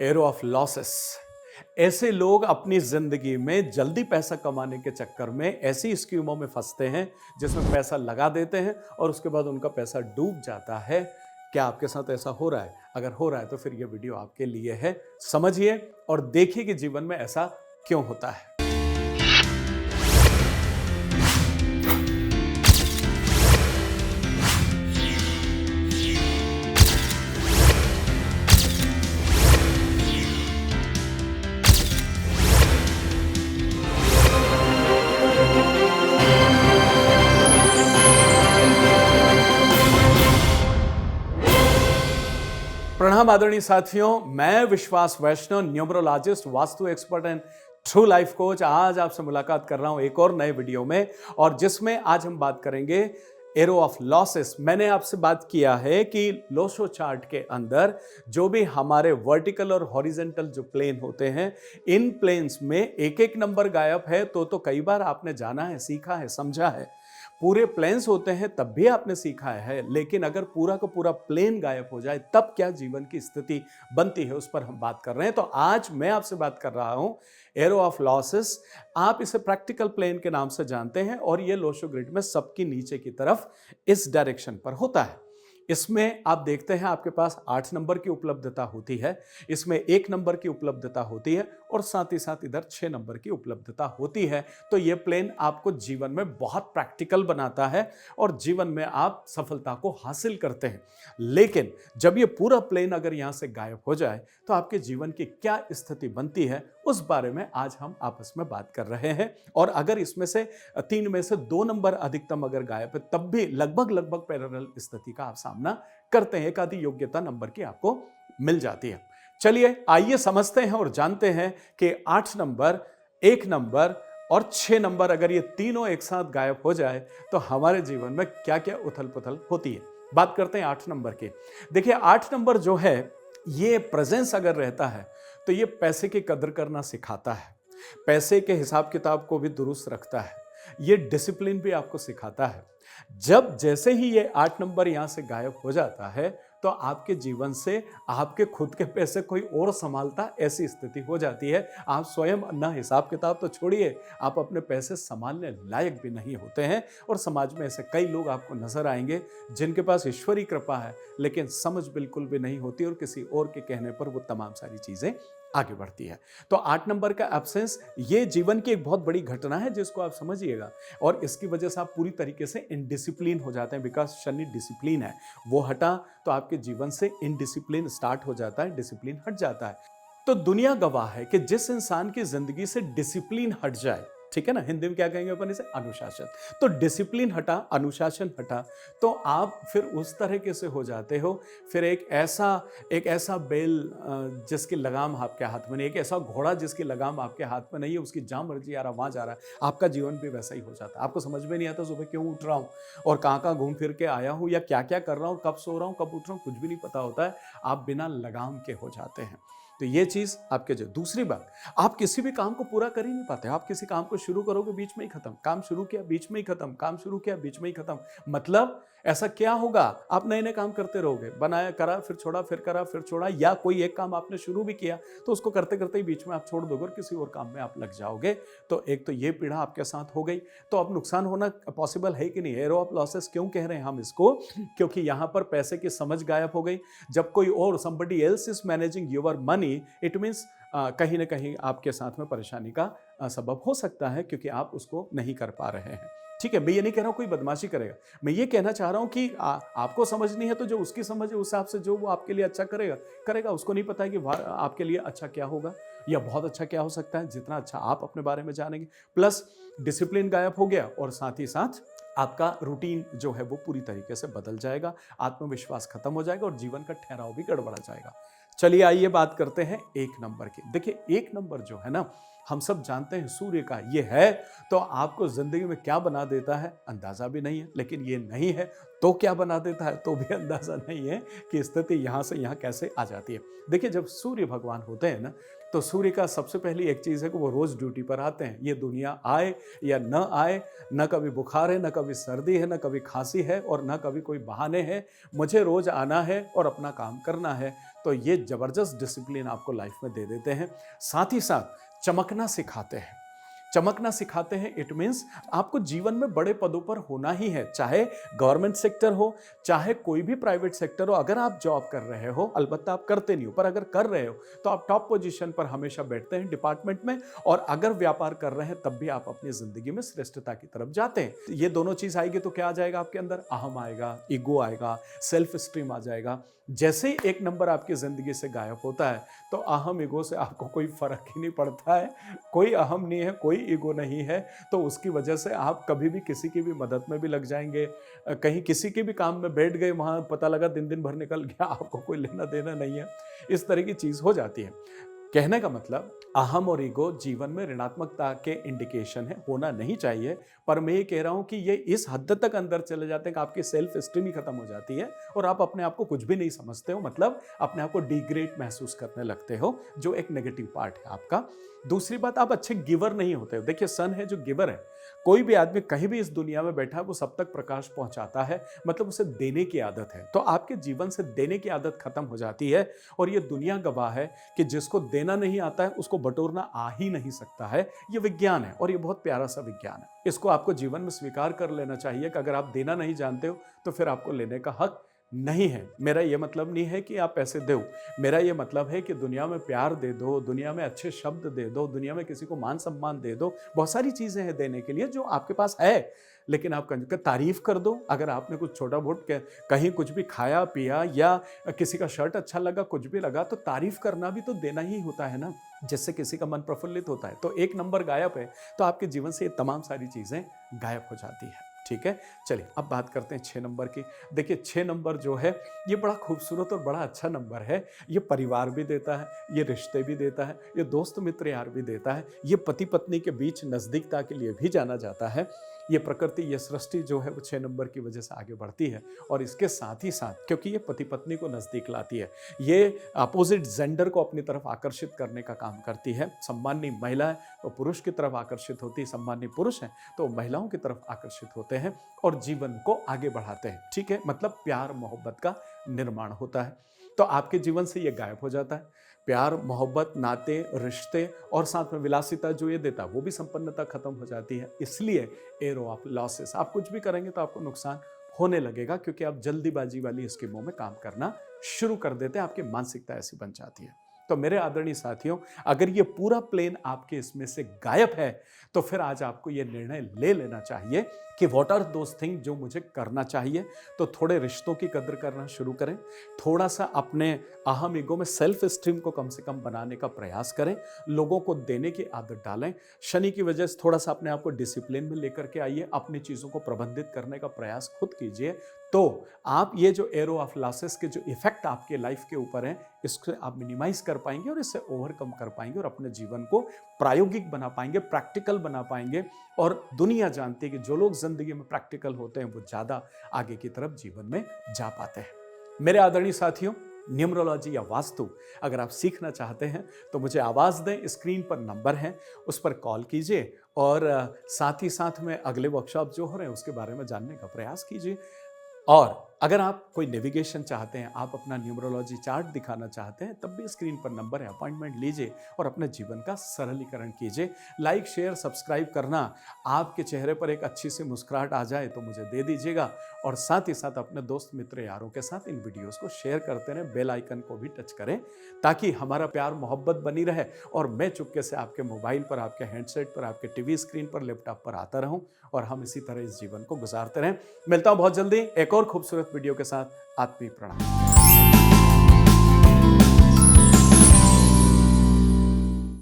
Arrow of losses. ऐसे लोग अपनी जिंदगी में जल्दी पैसा कमाने के चक्कर में ऐसी स्कीमों में फंसते हैं जिसमें पैसा लगा देते हैं और उसके बाद उनका पैसा डूब जाता है। क्या आपके साथ ऐसा हो रहा है? अगर हो रहा है तो फिर यह वीडियो आपके लिए है। समझिए और देखिए कि जीवन में ऐसा क्यों होता है। प्रणाम आदरणीय साथियों, मैं Vishwas Vaishnav, numerologist, vastu expert and true life coach. आज आपसे मुलाकात कर रहा हूं एक और नए वीडियो में, और जिसमें आज हम बात करेंगे एरो ऑफ लॉसेस। मैंने आपसे बात किया है कि लोशो चार्ट के अंदर जो भी हमारे वर्टिकल और हॉरिजेंटल जो प्लेन होते हैं, इन प्लेन्स में एक एक नंबर गायब है तो कई बार आपने जाना है, सीखा है, समझा है। पूरे प्लेन्स होते हैं तब भी आपने सीखा है, लेकिन अगर पूरा का पूरा प्लेन गायब हो जाए तब क्या जीवन की स्थिति बनती है, उस पर हम बात कर रहे हैं। तो आज मैं आपसे बात कर रहा हूं एरो ऑफ लॉसेस। आप इसे प्रैक्टिकल प्लेन के नाम से जानते हैं और यह लोशो ग्रिड में सबकी नीचे की तरफ इस डायरेक्शन पर होता है। इसमें आप देखते हैं आपके पास 8 नंबर की उपलब्धता होती है, इसमें 1 नंबर की उपलब्धता होती है और साथ ही साथ इधर 6 नंबर की उपलब्धता होती है। तो यह प्लेन आपको जीवन में बहुत प्रैक्टिकल बनाता है और जीवन में आप सफलता को हासिल करते हैं। लेकिन जब यह पूरा प्लेन अगर यहां से गायब हो जाए तो आपके जीवन की क्या स्थिति बनती है, उस बारे में आज हम आपस में बात कर रहे हैं। और अगर इसमें से 3 में से 2 नंबर अधिकतम अगर गायब है तब भी लगभग पैरेलल स्थिति का आप सामना करते हैं। एक आधी योग्यता नंबर की आपको मिल जाती है। चलिए आइए समझते हैं और जानते हैं कि 8 नंबर, 1 नंबर और 6 नंबर अगर ये तीनों एक साथ गायब हो जाए तो हमारे जीवन में क्या क्या उथल पुथल होती है। बात करते हैं 8 नंबर की। देखिए 8 नंबर जो है, ये प्रेजेंस अगर रहता है तो ये पैसे की कदर करना सिखाता है, पैसे के हिसाब किताब को भी दुरुस्त रखता है, ये डिसिप्लिन भी आपको सिखाता है। जब जैसे ही ये 8 नंबर यहां से गायब हो जाता है तो आपके जीवन से आपके खुद के पैसे कोई और संभालता, ऐसी स्थिति हो जाती है। आप स्वयं ना हिसाब किताब तो छोड़िए, आप अपने पैसे संभालने लायक भी नहीं होते हैं। और समाज में ऐसे कई लोग आपको नजर आएंगे जिनके पास ईश्वरी कृपा है लेकिन समझ बिल्कुल भी नहीं होती और किसी और के कहने पर वो तमाम सारी चीजें आगे बढ़ती है। तो 8 नंबर का एब्सेंस ये जीवन की एक बहुत बड़ी घटना है जिसको आप समझिएगा, और इसकी वजह से आप पूरी तरीके से इनडिसिप्लिन हो जाते हैं। बिकॉज शनि डिसिप्लिन है, वो हटा तो आपके जीवन से इनडिसिप्लिन स्टार्ट हो जाता है, डिसिप्लिन हट जाता है। तो दुनिया गवाह है कि जिस इंसान की जिंदगी से डिसिप्लिन हट जाए, ठीक है ना, हिंदी में क्या कहेंगे अपन इसे, अनुशासन। तो डिसिप्लिन हटा, अनुशासन हटा, तो आप फिर उस तरीके से हो जाते हो। फिर एक ऐसा बैल जिसकी लगाम आपके हाथ में नहीं, एक ऐसा घोड़ा जिसकी लगाम आपके हाथ में नहीं है, उसकी जहां मर्जी आ रहा वहां जा रहा है। आपका जीवन भी वैसा ही हो जाता है। आपको समझ में नहीं आता सुबह क्यों उठ रहा हूं और कहां घूम फिर के आया हूं या क्या क्या कर रहा हूं, कब सो रहा हूं, कब उठ रहा हूं, कुछ भी नहीं पता होता है। आप बिना लगाम के हो जाते हैं। तो ये चीज आपके जो दूसरी बात, आप किसी भी काम को पूरा कर ही नहीं पाते। आप किसी काम को शुरू करोगे बीच में ही खत्म, काम शुरू किया बीच में ही खत्म, काम शुरू किया बीच में ही खत्म। मतलब ऐसा क्या होगा, आप नए नए काम करते रहोगे, बनाया, करा, फिर छोड़ा, फिर करा, फिर छोड़ा, या कोई एक काम आपने शुरू भी किया तो उसको करते करते ही बीच में आप छोड़ दोगे और किसी और काम में आप लग जाओगे। तो एक तो ये पीड़ा आपके साथ हो गई। तो अब नुकसान होना पॉसिबल है कि नहीं? एरो ऑफ लॉसेस क्यों कह रहे हैं हम इसको? क्योंकि यहां पर पैसे की समझ गायब हो गई। जब कोई और somebody else is managing your money, it means कहीं ना कहीं आपके साथ में परेशानी का सबब हो सकता है, क्योंकि आप उसको नहीं कर पा रहे हैं। ठीक है, मैं ये नहीं कह रहा हूं कोई बदमाशी करेगा, मैं ये कहना चाह रहा हूं कि आपको समझनी है तो जो उसकी समझ है उस हिसाब से जो वो आपके लिए अच्छा करेगा। उसको नहीं पता है कि आपके लिए अच्छा क्या होगा या बहुत अच्छा क्या हो सकता है, जितना अच्छा आप अपने बारे में जानेंगे। प्लस डिसिप्लिन गायब हो गया और साथ ही साथ आपका रूटीन जो है वो पूरी तरीके से बदल जाएगा, आत्मविश्वास खत्म हो जाएगा और जीवन का ठहराव भी गड़बड़ा जाएगा। चलिए आइए बात करते हैं 1 नंबर की। देखिए 1 नंबर जो है ना, हम सब जानते हैं सूर्य का ये है, तो आपको जिंदगी में क्या बना देता है अंदाजा भी नहीं है। लेकिन ये नहीं है तो क्या बना देता है तो भी अंदाजा नहीं है कि स्थिति यहां से यहां कैसे आ जाती है। देखिए जब सूर्य भगवान होते हैं ना, तो सूर्य का सबसे पहली एक चीज है कि वो रोज ड्यूटी पर आते हैं। ये दुनिया आए या न आए, न कभी बुखार है, न कभी सर्दी है, न कभी खांसी है और न कभी कोई बहाने हैं, मुझे रोज आना है और अपना काम करना है। तो ये जबरदस्त डिसिप्लिन आपको लाइफ में दे देते हैं। साथ ही साथ चमकना सिखाते हैं। चमकना सिखाते हैं इट मीन्स आपको जीवन में बड़े पदों पर होना ही है, चाहे गवर्नमेंट सेक्टर हो, चाहे कोई भी प्राइवेट सेक्टर हो। अगर आप जॉब कर रहे हो, अलबत्ता आप करते नहीं हो, पर अगर कर रहे हो तो आप टॉप पोजीशन पर हमेशा बैठते हैं डिपार्टमेंट में, और अगर व्यापार कर रहे हैं तब भी आप अपनी जिंदगी में श्रेष्ठता की तरफ जाते हैं। ये दोनों चीज आएगी तो क्या आ जाएगा आपके अंदर? अहम आएगा, ईगो आएगा, सेल्फ स्टीम आ जाएगा। जैसे ही एक नंबर आपकी जिंदगी से गायब होता है तो अहम ईगो से आपको कोई फर्क ही नहीं पड़ता है। कोई अहम नहीं है, कोई ईगो नहीं है, तो उसकी वजह से आप कभी भी किसी की भी मदद में भी लग जाएंगे, कहीं किसी के भी काम में बैठ गए, वहां पता लगा दिन भर निकल गया, आपको कोई लेना देना नहीं है। इस तरह की चीज हो जाती है। कहने का मतलब अहम और ईगो जीवन में ऋणात्मकता के इंडिकेशन है, होना नहीं चाहिए। पर मैं ये कह रहा हूं कि ये इस हद तक अंदर चले जाते हैं कि आपकी सेल्फ स्टीम ही खत्म हो जाती है और आप अपने आप को कुछ भी नहीं समझते हो, मतलब अपने आप को डिग्रेड महसूस करने लगते हो, जो एक नेगेटिव पार्ट है आपका। दूसरी बात, आप अच्छे गिवर नहीं होते हो। देखिए, सन है जो गिवर है। कोई भी आदमी कहीं भी इस दुनिया में बैठा है वो सब तक प्रकाश पहुंचाता है, मतलब उसे देने की आदत है। तो आपके जीवन से देने की आदत खत्म हो जाती है, और ये दुनिया गवाह है कि जिसको देना नहीं आता है उसको बटोरना आ ही नहीं सकता है। ये विज्ञान है, और ये बहुत प्यारा सा विज्ञान है। इसको आपको जीवन में स्वीकार कर लेना चाहिए कि अगर आप देना नहीं जानते हो तो फिर आपको लेने का हक नहीं है। मेरा ये मतलब नहीं है कि आप पैसे दो, मेरा ये मतलब है कि दुनिया में प्यार दे दो, दुनिया में अच्छे शब्द दे दो, दुनिया में किसी को मान सम्मान दे दो। बहुत सारी चीजें हैं देने के लिए जो आपके पास है, लेकिन आप तारीफ कर दो। अगर आपने कुछ छोटा बहुत कहीं कुछ भी खाया पिया, या किसी का शर्ट अच्छा लगा, कुछ भी लगा, तो तारीफ करना भी तो देना ही होता है ना, जिससे किसी का मन प्रफुल्लित होता है। तो एक नंबर गायब है तो आपके जीवन से ये तमाम सारी चीजें गायब हो जाती है। ठीक है, चलिए अब बात करते हैं 6 नंबर की। देखिए, 6 नंबर जो है ये बड़ा खूबसूरत और बड़ा अच्छा नंबर है। ये परिवार भी देता है, ये रिश्ते भी देता है, ये दोस्त मित्र यार भी देता है, ये पति पत्नी के बीच नजदीकता के लिए भी जाना जाता है। ये प्रकृति, ये सृष्टि जो है वो 6 नंबर की वजह से आगे बढ़ती है। और इसके साथ ही साथ, क्योंकि ये पति पत्नी को नजदीक लाती है, ये अपोजिट जेंडर को अपनी तरफ आकर्षित करने का काम करती है। सम्मानी महिला है तो पुरुष की तरफ आकर्षित होती है, सम्मानी पुरुष है तो महिलाओं की तरफ आकर्षित होते हैं और जीवन को आगे बढ़ाते हैं। ठीक है, मतलब प्यार मोहब्बत का निर्माण होता है। तो आपके जीवन से ये गायब हो जाता है। प्यार मोहब्बत, नाते, रिश्ते और साथ में विलासिता जो ये देता है वो भी संपन्नता खत्म हो जाती है। इसलिए एरो ऑफ लॉसेस, आप कुछ भी करेंगे तो आपको नुकसान होने लगेगा, क्योंकि आप जल्दीबाजी वाली स्कीमों में काम करना शुरू कर देते हैं। आपकी मानसिकता ऐसी बन जाती है। तो मेरे आदरणीय साथियों, अगर ये पूरा प्लेन आपके इसमें से गायब है तो फिर आज आपको ये निर्णय ले लेना चाहिए कि व्हाट आर दोज थिंग जो मुझे करना चाहिए। तो थोड़े रिश्तों की कदर करना शुरू करें, थोड़ा सा अपने अहम ईगो में सेल्फ स्टीम को कम से कम बनाने का प्रयास करें, लोगों को देने की आदत डालें। शनि की वजह से थोड़ा सा अपने आप को डिसिप्लिन में लेकर के आइए, अपनी चीज़ों को प्रबंधित करने का प्रयास खुद कीजिए। तो आप ये जो एरो ऑफ लॉसेस के जो इफेक्ट आपके लाइफ के ऊपर हैं, इसको आप मिनिमाइज कर पाएंगे और इससे ओवरकम कर पाएंगे और अपने जीवन को प्रायोगिक बना पाएंगे, प्रैक्टिकल बना पाएंगे। और दुनिया जानती है कि जो लोग जिंदगी में प्रैक्टिकल होते हैं वो ज्यादा आगे की तरफ जीवन में जा पाते हैं। मेरे आदरणीय साथियों, न्यूमरोलॉजी या वास्तु अगर आप सीखना चाहते हैं तो मुझे आवाज़ दें, स्क्रीन पर नंबर है, उस पर कॉल कीजिए और साथ ही साथ में अगले वर्कशॉप जो हो रहे हैं उसके बारे में जानने का प्रयास कीजिए। और अगर आप कोई नेविगेशन चाहते हैं, आप अपना न्यूमरोलॉजी चार्ट दिखाना चाहते हैं, तब भी स्क्रीन पर नंबर है, अपॉइंटमेंट लीजिए और अपने जीवन का सरलीकरण कीजिए। लाइक शेयर सब्सक्राइब करना, आपके चेहरे पर एक अच्छी सी मुस्कुराहट आ जाए तो मुझे दे दीजिएगा। और साथ ही साथ अपने दोस्त मित्र यारों के साथ इन वीडियोस को शेयर करते रहें, बेल आइकन को भी टच करें ताकि हमारा प्यार मोहब्बत बनी रहे और मैं चुपके से आपके मोबाइल पर, आपके हैंडसेट पर, आपके टीवी स्क्रीन पर, लैपटॉप पर आता रहूं और हम इसी तरह इस जीवन को गुजारते रहें। मिलता हूं बहुत जल्दी एक और खूबसूरत वीडियो के साथ। आत्मीय प्रणाम।